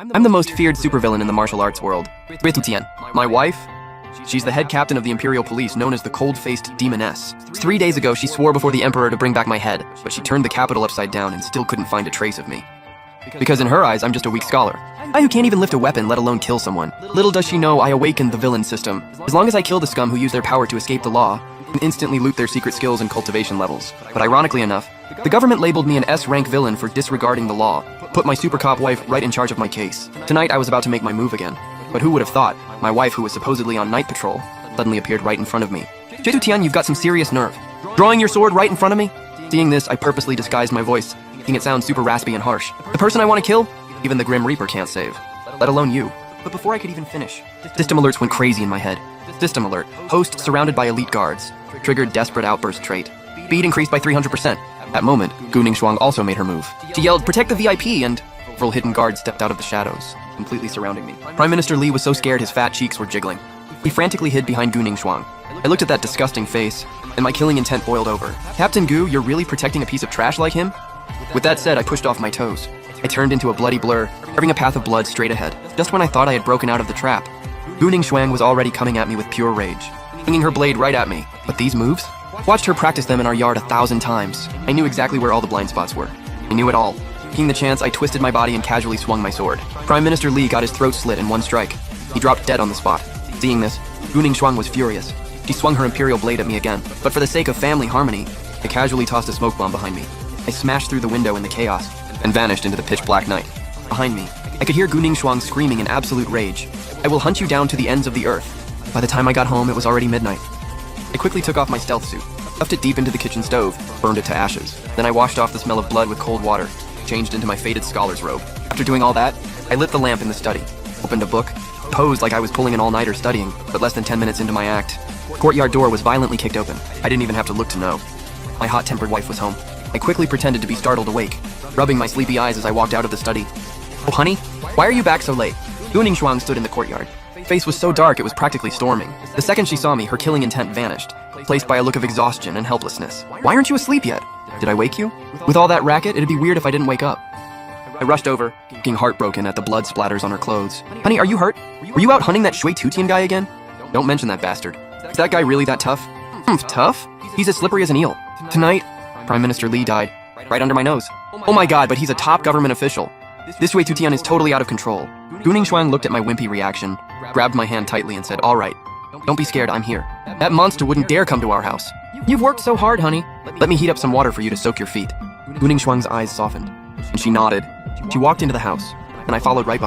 I'm the most feared supervillain in the martial arts world. Tian. My wife? She's the head captain of the Imperial Police, known as the Cold-Faced Demoness. 3 days ago, she swore before the Emperor to bring back my head, but she turned the capital upside down and still couldn't find a trace of me. Because in her eyes, I'm just a weak scholar. I who can't even lift a weapon, let alone kill someone. Little does she know I awakened the villain system. As long as I kill the scum who use their power to escape the law, I can instantly loot their secret skills and cultivation levels. But ironically enough, the government labeled me an S-rank villain for disregarding the law, put my super cop wife right in charge of my case. Tonight, I was about to make my move again. But who would have thought? My wife, who was supposedly on night patrol, suddenly appeared right in front of me. Tian, you've got some serious nerve. Drawing your sword right in front of me? Seeing this, I purposely disguised my voice, making it sound super raspy and harsh. The person I want to kill? Even the Grim Reaper can't save, let alone you. But before I could even finish, system alerts went crazy in my head. System alert, host surrounded by elite guards. Triggered desperate outburst trait. Speed increased by 300%. That moment, Gu Ningshuang also made her move. She yelled, "Protect the VIP," and several hidden guards stepped out of the shadows, completely surrounding me. Prime Minister Li was so scared his fat cheeks were jiggling. He frantically hid behind Gu Ningshuang. I looked at that disgusting face, and my killing intent boiled over. Captain Gu, you're really protecting a piece of trash like him? With that said, I pushed off my toes. I turned into a bloody blur, carving a path of blood straight ahead. Just when I thought I had broken out of the trap, Gu Ningshuang was already coming at me with pure rage, swinging her blade right at me. But these moves? Watched her practice them in our yard 1,000 times. I knew exactly where all the blind spots were. I knew it all. Taking the chance, I twisted my body and casually swung my sword. Prime Minister Li got his throat slit in one strike. He dropped dead on the spot. Seeing this, Gu Ningshuang was furious. She swung her imperial blade at me again. But for the sake of family harmony, I casually tossed a smoke bomb behind me. I smashed through the window in the chaos and vanished into the pitch black night. Behind me, I could hear Gu Ningshuang screaming in absolute rage. "I will hunt you down to the ends of the earth." By the time I got home, it was already midnight. I quickly took off my stealth suit, stuffed it deep into the kitchen stove, burned it to ashes. Then I washed off the smell of blood with cold water, changed into my faded scholar's robe. After doing all that, I lit the lamp in the study, opened a book, posed like I was pulling an all-nighter studying, but less than 10 minutes into my act, the courtyard door was violently kicked open. I didn't even have to look to know. My hot-tempered wife was home. I quickly pretended to be startled awake, rubbing my sleepy eyes as I walked out of the study. "Oh, honey, why are you back so late?" Gu Ningshuang stood in the courtyard. Her face was so dark it was practically storming. The second she saw me, her killing intent vanished, replaced by a look of exhaustion and helplessness. "Why aren't you asleep yet? Did I wake you? With all that racket, it'd be weird if I didn't wake up." I rushed over, looking heartbroken at the blood splatters on her clothes. "Honey, are you hurt? Were you out hunting that Shui Tutian guy again?" "Don't mention that bastard. Is that guy really that tough?" Tough? He's as slippery as an eel. Tonight, Prime Minister Li died, right under my nose. Oh my god, but he's a top government official. This Shui Tutian is totally out of control. Gu Ningshuang looked at my wimpy reaction, grabbed my hand tightly and said, "All right, don't be scared, I'm here. That monster wouldn't dare come to our house. You've worked so hard, honey. Let me heat up some water for you to soak your feet." Gu Ningshuang's eyes softened, and she nodded. She walked into the house, and I followed right behind her.